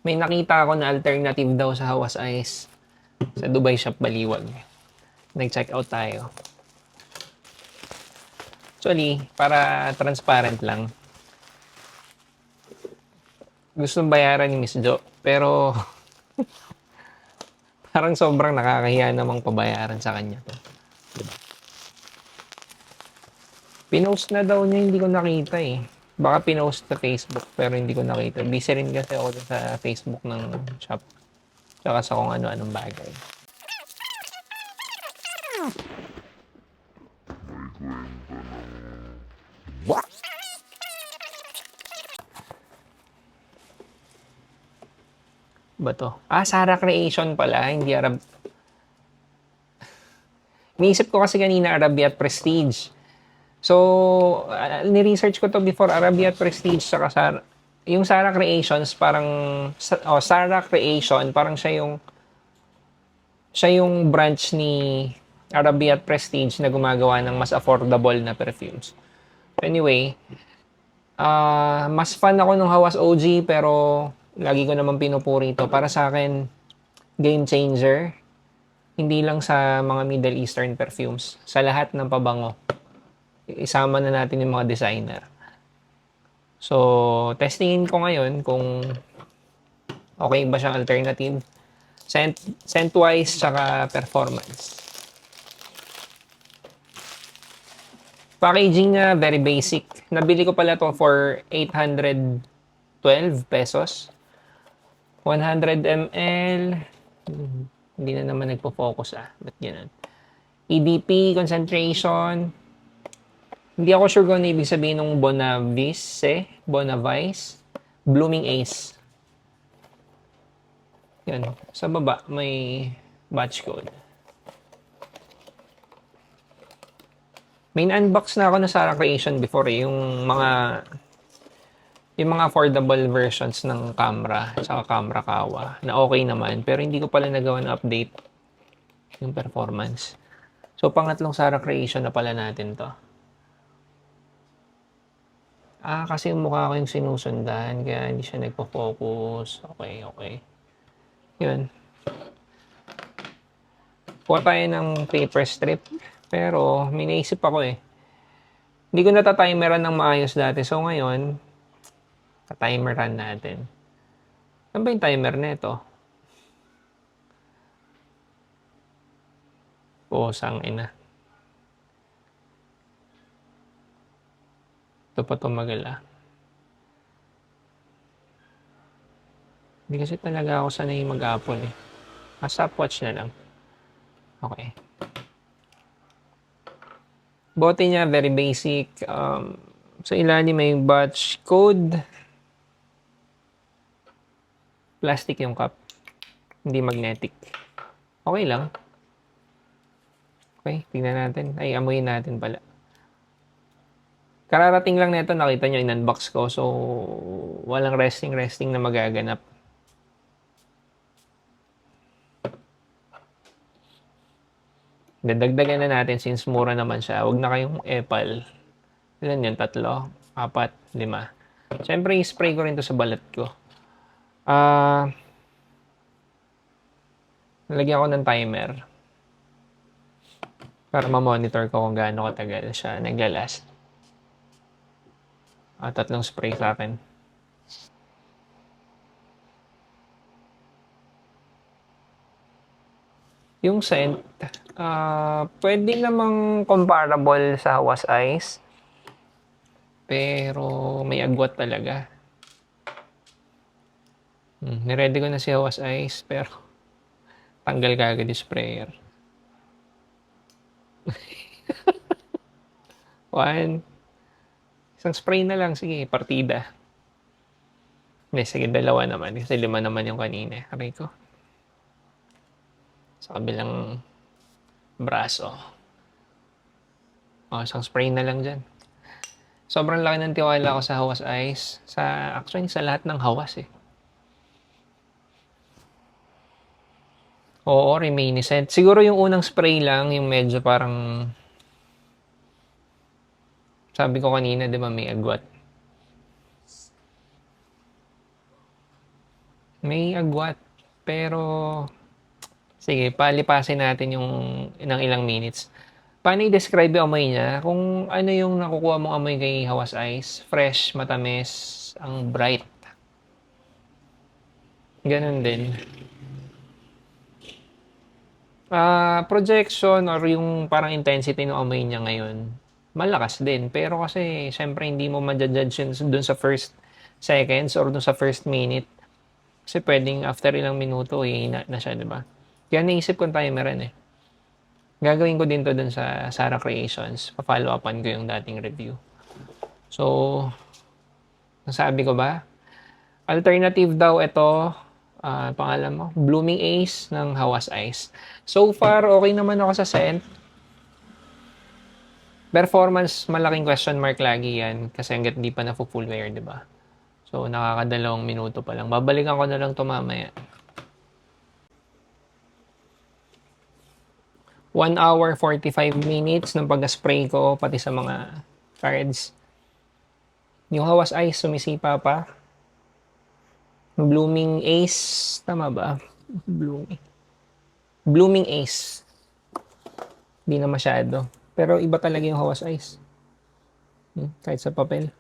May nakita ako na alternative daw sa Hawas Ice sa Dubai Shop Baliwag. Nag-check out tayo. Actually, para transparent lang, gustong bayaran ni Miss Jo. Pero parang sobrang nakakahiya namang pabayaran sa kanya to. Pinost na daw niya, hindi ko nakita eh. Baka pinost sa Facebook pero hindi ko nakita. Busy rin kasi ako sa Facebook ng shop. Tsaka sa kung ano-anong bagay. Ba to? Ah, Sarah Creation pala, hindi Arab. Iniisip ko kasi kanina Arabia at Prestige. So, ni-research ko to before Arabia at Prestige saka yung Sarah Creations parang Sarah Creation parang siya yung branch ni Arabia at Prestige na gumagawa ng mas affordable na perfumes. Anyway, mas fan ako ng Hawas OG pero lagi ko naman pinupuri ito. Para sa akin, game changer. Hindi lang sa mga Middle Eastern perfumes. Sa lahat ng pabango. Isama na natin yung mga designer. So, testingin ko ngayon kung okay ba siyang alternative. Scent-wise, tsaka performance. Packaging niya, very basic. Nabili ko pala to for 812 pesos. 100 ml. Hindi na naman nagpo-focus Ba't ganun? EDP, concentration. Hindi ako sure kung ano ibig sabihin ng Bonavice. Blooming Ace. Yan. Sa baba, may batch code. May unbox na ako na Sarah Creation before yung mga affordable versions ng camera saka camera kawa na okay naman pero hindi ko pala nagawa ng update yung performance. So pangatlong Sarah Creation na pala natin to. Kasi yung mukha ko yung sinusundan kaya hindi siya nagpo-focus. Okay. Yun. Kuha tayo ng paper strip pero may naisip ako eh. Hindi ko natatimeran ng maayos dati. So ngayon, timeran natin. Ano ba yung timer nito? Sang ina. Ito pa tumagal Hindi kasi talaga ako sanay mag-Apple eh. Stopwatch na lang. Okay. Bote niya, very basic. Sa ilalim may batch code. Plastic yung cup. Hindi magnetic. Okay lang. Okay, tingnan natin. Ay, amuyin natin pala. Kararating lang nito, nakita nyo, in-unbox ko. So, walang resting na magaganap. Dadagdagan na natin since mura naman siya. Huwag na kayong epal. Ilan yun? 3, 4, 5. Siyempre, i-spray ko rin to sa balat ko. Nalagyan ko ng timer. Para ma-monitor ko kung gaano katagal siya naglalast. 3 spray sa akin. Yung scent, pwede namang comparable sa Hawas Ice. Pero may agwat talaga. Niready ko na si Hawas Ice pero tanggal kagad yung sprayer. 1. Isang spray na lang. Sige, partida. Hindi, sige, 2 naman. Kasi 5 naman yung kanina. Aray ko. Sa kabilang braso. Isang spray na lang dyan. Sobrang laki ng tiwala ko sa Hawas Ice. Actually, sa lahat ng Hawas eh. Oo, reminiscent. Siguro yung unang spray lang, yung medyo parang sabi ko kanina, di ba may agwat? May agwat. Pero, sige, palipasin natin yung ng ilang minutes. Paano i-describe yung amoy niya? Kung ano yung nakukuha mong amoy kay Hawas Ice, fresh, matamis, ang bright. Ganun din. Projection or yung parang intensity ng amoy niya ngayon, malakas din. Pero kasi, syempre, hindi mo ma-judge yun dun sa first seconds or dun sa first minute. Kasi pwedeng after ilang minuto, na siya, di ba? Kaya naisip kong timerin eh. Gagawin ko din to dun sa Sarah Creations. Pa-follow upan ko yung dating review. So, nasabi ko ba? Alternative daw ito, pangalan mo, Blooming Ace ng Hawas Ice. So far, okay naman ako sa scent. Performance, malaking question mark lagi yan kasi hanggat di pa na-full wear, di ba? So, nakakadalawang minuto pa lang. Babalikan ko na lang ito mamaya. 1 hour 45 minutes ng pag-spray ko, pati sa mga cards. Yung Hawas Ice, sumisipa pa. Blooming Ace, tama ba? Blooming Ace. Hindi na masyado. Pero iba talaga yung Hawas Ice. Kahit sa papel.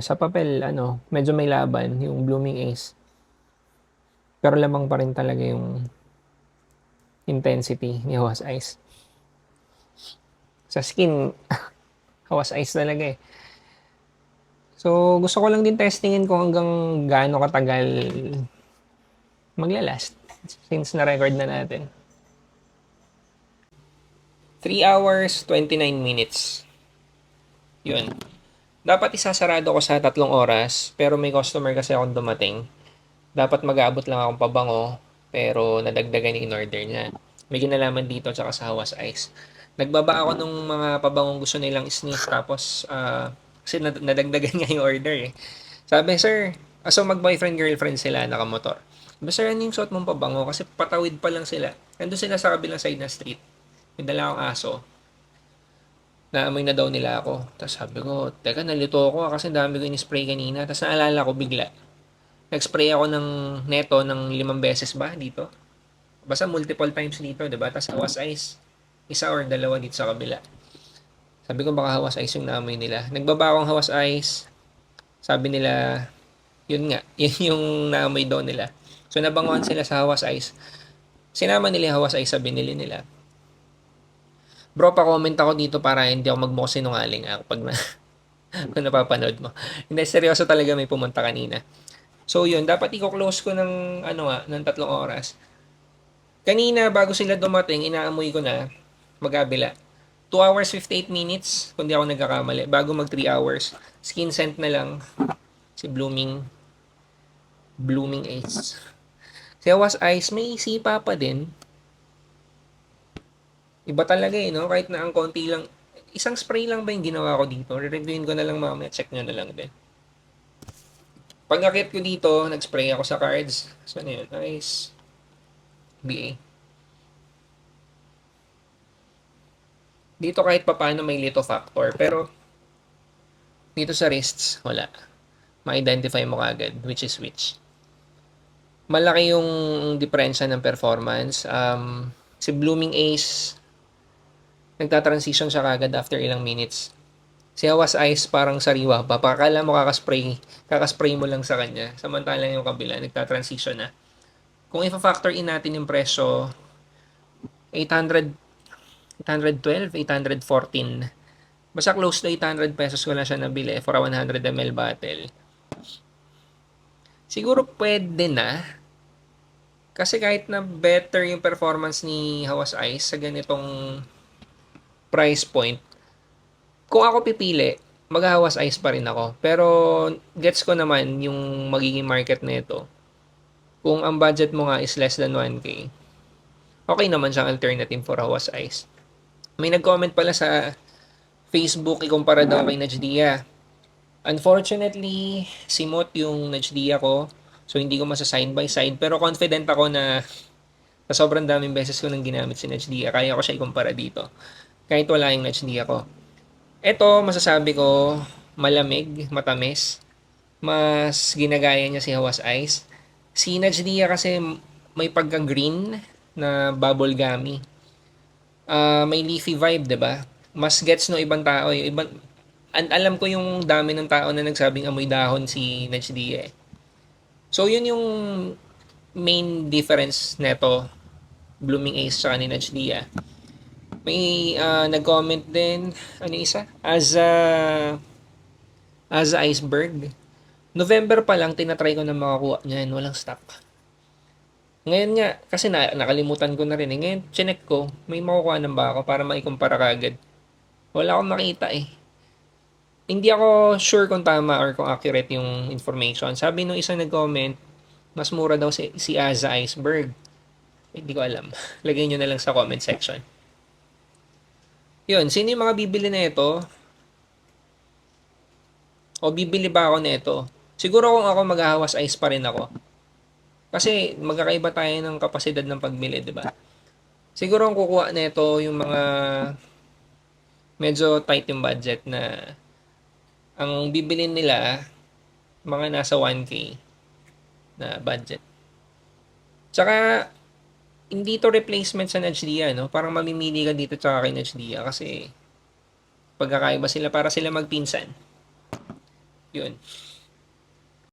Sa papel, medyo may laban yung Blooming Ace. Pero lamang pa rin talaga yung intensity ni Hawas Ice. Sa skin, Hawas Ice talaga eh. So, gusto ko lang din testingin kung hanggang gaano katagal maglalast. Since na-record na natin. 3 hours, 29 minutes. Yun. Dapat isasarado ko sa 3 oras, pero may customer kasi akong dumating. Dapat mag-aabot lang akong pabango, pero nadagdagan yung in-order niya. May ginalaman dito tsaka sa Hawas Ice. Nagbaba ako nung mga pabangong gusto nilang sniff, tapos kasi nadagdagan nga yung order eh. Sabi, sir, so mag-boyfriend-girlfriend sila, nakamotor. Sabi, sir, ano yung suot mong pabango? Kasi patawid pa lang sila. Nandun sila sa kabilang side na street. May dala akong aso. Naamoy na daw nila ako. Tapos sabi ko, teka, nalito ako kasi dami ko in-spray kanina. Tapos naalala ko bigla. Nag-spray ako ng neto ng 5 beses ba dito? Basta multiple times dito, diba? Tapos Hawas Ice. Isa or dalawa dito sa kabila. Sabi ko baka Hawas Ice yung naamoy nila. Nagbaba akong Hawas Ice. Sabi nila, yun nga, yun yung naamoy daw nila. So nabanguan sila sa Hawas Ice. Sinama nila yung Hawas Ice sa binili nila. Bro, pa-comment ako dito para hindi ako magmukha sinungaling pag kung napapanood mo. Hindi, seryoso talaga may pumunta kanina. So yun, dapat i-close ko ng ng 3 oras. Kanina bago sila dumating, inaamoy ko na magabila. 2 hours 58 minutes kung di ako nagkakamali bago mag 3 hours. Skin scent na lang si Blooming Ace. Si Hawas Ice may sipa pa din. Iba talaga no? Kahit na ang konti lang. Isang spray lang ba yung ginawa ko dito? Re-reviewin ko na lang mamaya. Check nyo na lang din. Pag nakit ko dito, nag-spray ako sa cards. Saan yun? Nice. BA. Dito kahit papaano may litho factor. Pero, dito sa wrists, wala. Ma-identify mo kagad which is which. Malaki yung diferensya ng performance. Si Blooming Ace, nagta-transition siya kagad after ilang minutes. Si Hawas Ice parang sariwa pa. Pakakala mo kakaspray mo lang sa kanya. Samantalang yung kabila, nagta-transition na. Kung i-factor in natin yung presyo, 812, 814. Basta close to 800 pesos ko lang siya nabili for a 100 ml bottle. Siguro pwede na. Kasi kahit na better yung performance ni Hawas Ice sa ganitong price point, kung ako pipili, mag-Hawas Ice pa rin ako. Pero gets ko naman yung magiging market nito. Kung ang budget mo nga is less than 1K, okay naman siyang alternative for Hawas Ice. May nag-comment pala sa Facebook, ikumpara daw kay Najdia. Unfortunately, simot yung Najdia ko. So, hindi ko masa-side by side. Pero confident ako na sa sobrang daming beses ko nang ginamit si Najdia, kaya ko siya ikumpara dito. Kahit wala yung Najdia ko. Ito, masasabi ko, malamig, matamis. mas ginagaya niya si Hawas Ice. Si Najdia kasi may pagka-green na bubble gummy. May leafy vibe, 'di ba? Mas gets no ibang tao, yung ibang alam ko yung dami ng tao na nagsabing amoy dahon si Najdia eh. So yun yung main difference neto Blooming Ace sa ni Najdia. May nag-comment din, ano yung isa? As a Iceberg. November pa lang, tinatry ko na makakuha niyan. Walang stock. Ngayon nga, kasi nakalimutan ko na rin. Ngayon, chinek ko, may makukuha na ba ako para maikumpara kagad. Wala akong makita eh. Hindi ako sure kung tama or kung accurate yung information. Sabi nung isang nag-comment, mas mura daw si Aza Iceberg. Hindi ko alam. Lagay nyo na lang sa comment section. Yun, sino yung mga bibili na ito? O bibili ba ako nito? Siguro kung ako maghahawas ice pa rin ako. Kasi magkakaiba tayo ng kapasidad ng pagbili, di ba? Siguro ang kukuha nito yung mga medyo tight yung budget na ang bibilin nila mga nasa 1K na budget. Tsaka hindi to replacement sa Najdia, no? Parang mamimili ka dito tsaka kay Najdia kasi pagkakaiba sila para sila magpinsan. Yun.